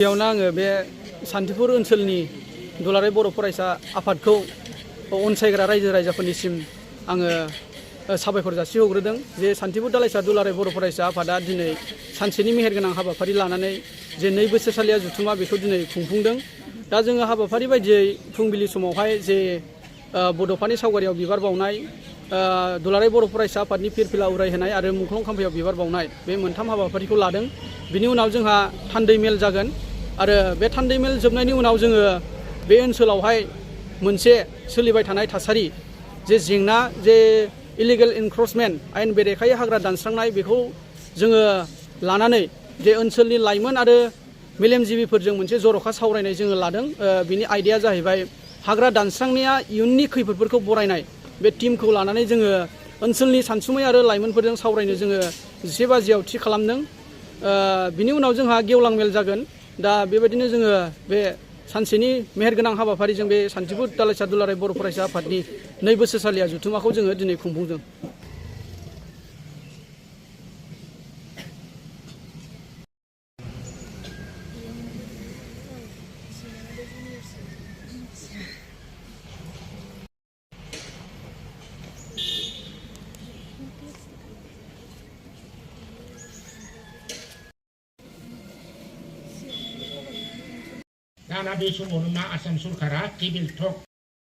बेयावनो आङो बे सान्थिपुर ओनसोलनि दुलाराय बर' फरायसा आफादखौ अनसायग्रा रायजो राजाफोरनिसिम आङो साबायखर जासिहरग्रोदों जे सान्थिपुर दालाइसा दुलाराय बर' फरायसा आफादा दिनै सानसेनि मेहेरगोनां हाबाफारि लानानै जे 2 बोसोरसालिया जुथुमा बेखौ दिनै खुंफुंदों। दा जोङो हाबाफारि बायदियै फुंबिलि समावहाय जे बड'फानि सावगारियाव बिबार बावनाय, दुलाराय बर' फरायसा आफादनि फिरफिला उरायहोनाय आरो मुंख्लं खाम्फायाव बिबार बावनाय बे मोनथाम हाबाफारिखौ लादों। बिनि उनाव जोंहा थान्दै मेल जागोन आरो बे थान्दै मेल जोबनायनि उनाव जोङो बे ओनसोलावहाय मोनसे सोलिबाय थानाय थासारि जे जेंना जे इलिगेल इनक्रचमेन्ट आयेन बेरेखायै हाग्रा दानस्रांनाय बेखौ जोङो लानानै जे ओनसोलनि लाइमोन आरो मेलेमजिबिफोरजों मोनसे जर'खा सावरायनाय जोङो लादों। बिनि आयदाया जाहैबाय हाग्रा दानस्रांनाया इयुननि खैफोदफोरखौ बरायनाय। बे टीमखौ लानानै जोङो ओनसोलनि सानसुमै आरो लाइमोनफोरजों सावरायनो जोङो 11 बाजियाव थि खालामदों। बिनि उनाव जोंहा गेवलां मेल जागोन। दा बेबायदिनो जोङो बे सानसेनि मेहेरगोनां हाबाफारिजों बे सान्थिपुर दालाइसा दुलाराय बर' फरायसा आफादनि 2 बोसोरसालिया जुथुमाखौ जोङो दिनै खुंफुंदों। दाना बे समावनो मा आसाम सरकारा टेबोल टक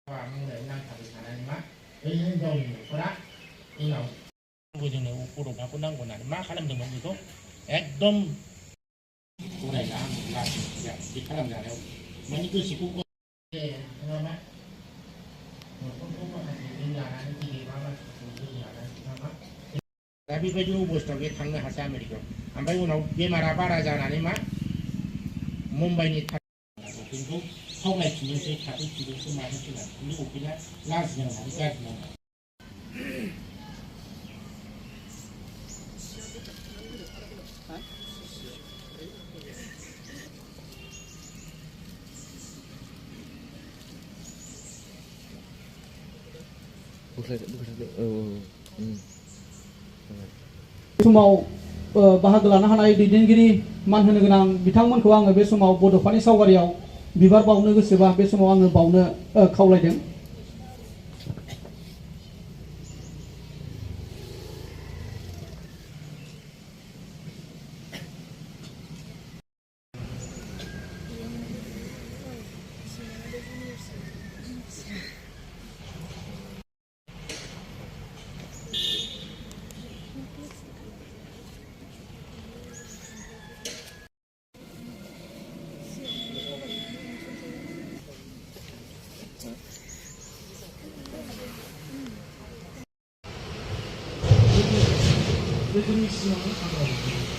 नांथाबबाय थानानै मा बै हिनजावनि न'खरा उनाव जोंनो बड'फाखौ नांगौ होननानै मा खालामदोंमोन बेखौ एकदम फरायला बिदि खालामजानायाव माने गोसोखौ मा न'खरखौ माखासे लानानै गेदेमा मानसिफोरखौ लानानै मा दा बेबायदि अबस्थायाव बे थांनो हासै आमेरिकायाव। ओमफ्राय उनाव बेमारा बारा जानानै मा मुम्बाइनि उकिलखौ खावलायफिननोसै थाफैफिननोसै मानोसै होननानै उकिला लाजिनांनानै गाज्रि नांनानै समाव बाहागो लानो हानाय दैदेनगिरि मान होनो गोनां बिथांमोनखौ आङो बे समाव बड'फानि सावगारियाव बिबार बावनो गोसोबा बे समाव आङो बावनो खावलायदों। Definisi